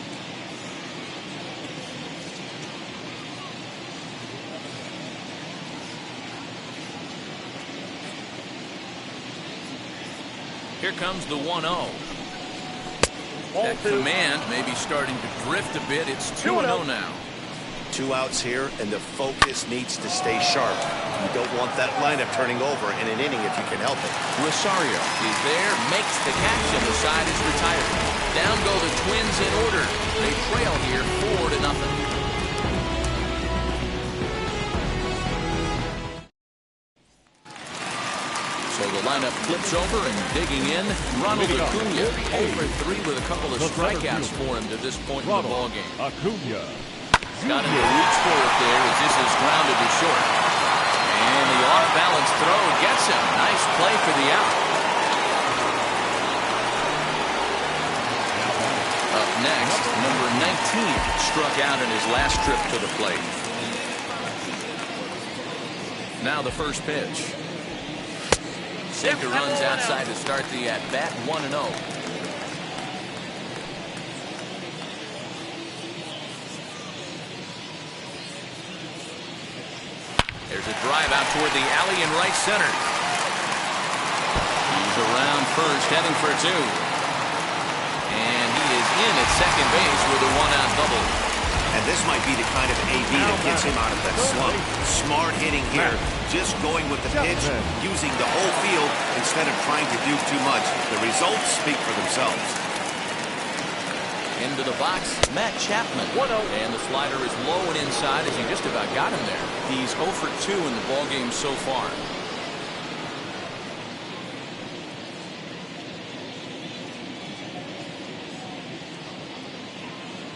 Here comes the 1-0. That command may be starting to drift a bit. It's 2-0 now. 2 outs here, and the focus needs to stay sharp. You don't want that lineup turning over in an inning if you can help it. Rosario is there, makes the catch, and the side is retired. Down go the Twins in order. They trail here 4-0. So the lineup flips over and digging in. Ronald Acuna, 0 for 3 with a couple of strikeouts for him to this point in the ballgame. Acuna. Got him to reach for it there as this is grounded to short. And the off-balance throw gets him. Nice play for the out. Up next, number 19 struck out in his last trip to the plate. Now the first pitch. Sinker runs outside to start the at-bat, 1-0. There's a drive out toward the alley in right center. He's around first, heading for 2. And he is in at second base with a 1-out double. And this might be the kind of AB that gets him out of that slump. Smart hitting here, just going with the pitch, using the whole field instead of trying to do too much. The results speak for themselves. Into the box, Matt Chapman. And the slider is low and inside as he just about got him there. He's 0 for 2 in the ballgame so far.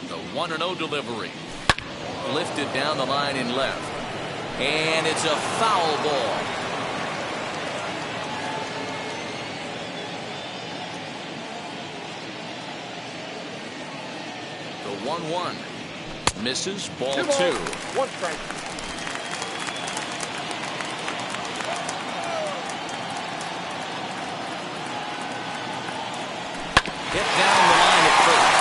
The 1-0 delivery. Lifted down the line in left. And it's a foul ball. The 1-1. Misses, ball 2. 1 strike. Hit down the line at first.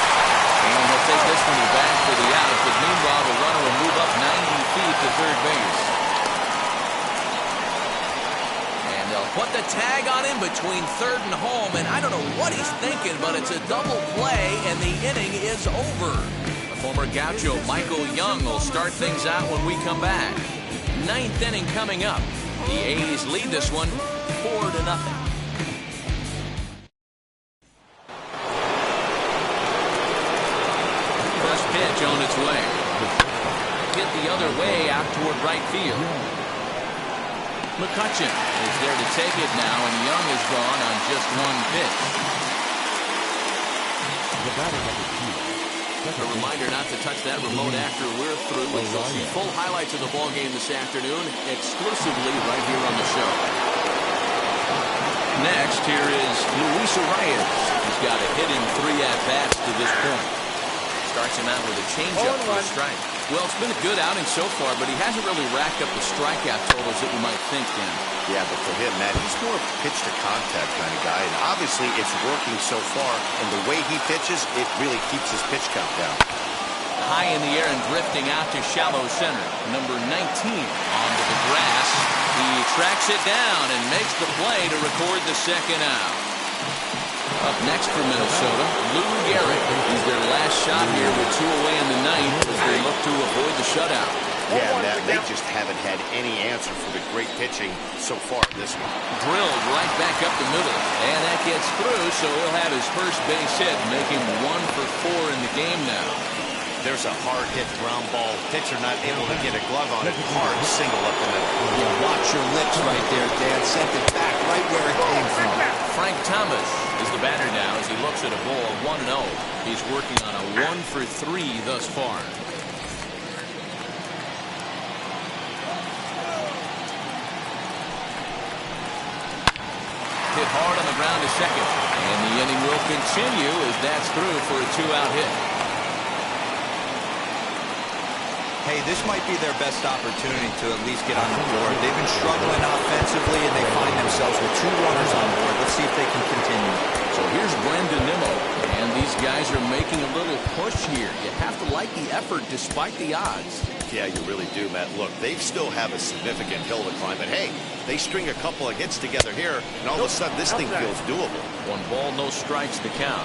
And he'll take this one back for the out. But meanwhile, the runner will move up 90 feet to third base. And they'll Put the tag on him between third and home, and I don't know what he's thinking, but it's a double play, and the inning is over. The former Gaucho, Michael Young, will start things out when we come back. Ninth inning coming up. The A's lead this one 4-0. First pitch on its way. Hit the other way out toward right field. McCutchen is there to take it now, and Young is gone on just one pitch. The batter number 2. A reminder not to touch that remote after we're through, which you'll see full highlights of the ball game this afternoon exclusively right here on the show. Next, here is Luis Arias. He's got a hitting 3 at-bats to this point. Starts him out with a changeup for a strike. Well, it's been a good outing so far, but he hasn't really racked up the strikeout totals that you might think, Dan. Yeah, but for him, Matt, he's more of a pitch-to-contact kind of guy, and obviously it's working so far, and the way he pitches, it really keeps his pitch count down. High in the air and drifting out to shallow center. Number 19 onto the grass. He tracks it down and makes the play to record the second out. Up next for Minnesota, Lou Gehrig. He's their last shot here with 2 away in the ninth as they look to avoid the shutout. Yeah, Matt, they just haven't had any answer for the great pitching so far in this one. Drilled right back up the middle, and that gets through, so he'll have his first base hit, make him 1 for 4 in the game now. There's a hard-hit ground ball. Pitcher not able to get a glove on it. Hard single up the middle. Yeah, watch your lips right there, Dan. Sent it back right where it came from. Frank Thomas is the batter now as he looks at a ball 1-0. He's working on a 1 for 3 thus far. Hit hard on the ground to second. And the inning will continue as that's through for a 2-out hit. Hey, this might be their best opportunity to at least get on the board. They've been struggling offensively, and they find themselves with 2 runners on board. Let's see if they can continue. So here's Brendan Nimmo, and these guys are making a little push here. You have to like the effort despite the odds. Yeah, you really do, Matt. Look, they still have a significant hill to climb, but hey, they string a couple of hits together here, and all of a sudden this thing feels doable. 1 ball, no strikes to count.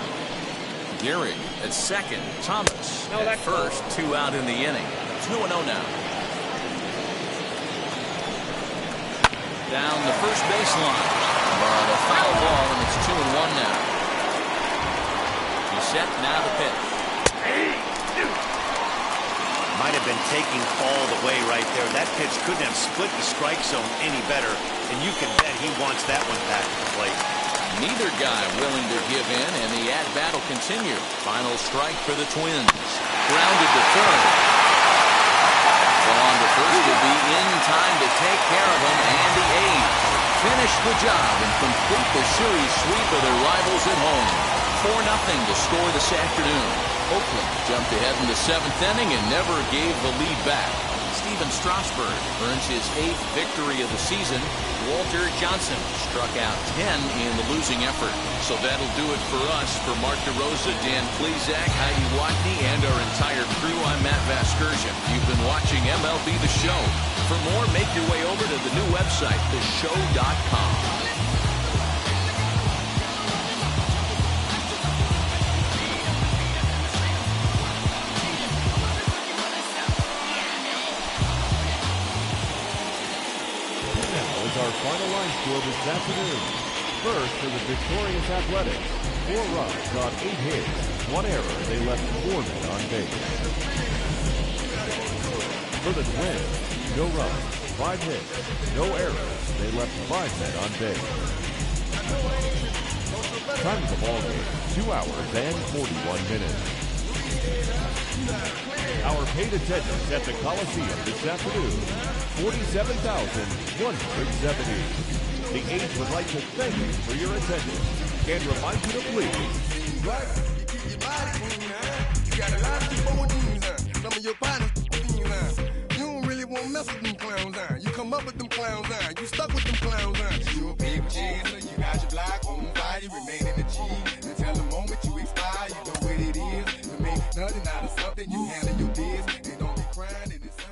Gehrig at second, Thomas at first, 2 out in the inning. 2-0 now. Down the first baseline. But a foul ball, and it's 2-1 now. He's set, now the pitch. Might have been taking all the way right there. That pitch couldn't have split the strike zone any better, and you can bet he wants that one back at the plate. Neither guy willing to give in, and the at-bat will continue. Final strike for the Twins. Grounded to third. On to first to be in time to take care of them, and the A's finish the job and complete the series sweep of their rivals at home. 4-0 to score this afternoon. Oakland jumped ahead in the 7th inning and never gave the lead back. Steven Strasburg earns his 8th victory of the season. Walter Johnson struck out 10 in the losing effort. So that'll do it for us. For Mark DeRosa, Dan Plezak, Heidi Watney, and our entire crew, I'm Matt Vasgersian. You've been watching MLB The Show. For more, make your way over to the new website, theshow.com. Our final line score this afternoon. First for the victorious Athletics. 4 runs on 8 hits. 1 error. They left 4 men on base. For the Twins, no runs, 5 hits, no errors. They left 5 men on base. Time of the ball game, 2 hours and 41 minutes. Our paid attendance at the Coliseum this afternoon, 47,170. The A's would like to thank you for your attendance and remind you to please. You got a lot of people with these, some of your bodies, you don't really want to mess with them clowns, you come up with them clowns, you stuck with them clowns, you a big chaser, you got your block on fire, you remain in the G, until the moment you expire, you know what it is, to make nothing out of something, you handle your biz, and don't be crying, and it's something.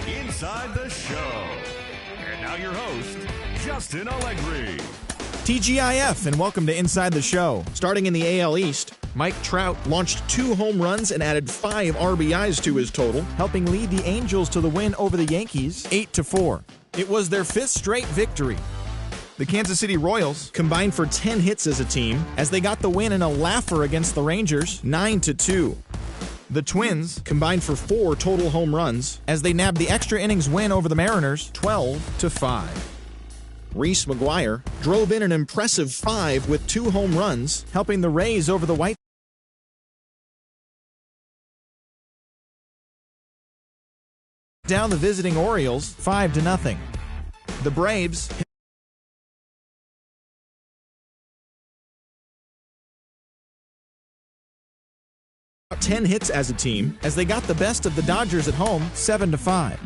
Inside the show. And now your host, Justin Allegri. TGIF, and welcome to Inside the Show. Starting in the AL East, Mike Trout launched 2 home runs and added 5 RBIs to his total, helping lead the Angels to the win over the Yankees 8-4. It was their 5th straight victory. The Kansas City Royals combined for 10 hits as a team as they got the win in a laugher against the Rangers 9-2. The Twins combined for 4 total home runs as they nabbed the extra innings win over the Mariners 12-5. Reese McGuire drove in an impressive 5 with 2 home runs, helping the Rays over the White down the visiting Orioles 5-0. The Braves 10 hits as a team as they got the best of the Dodgers at home 7-5.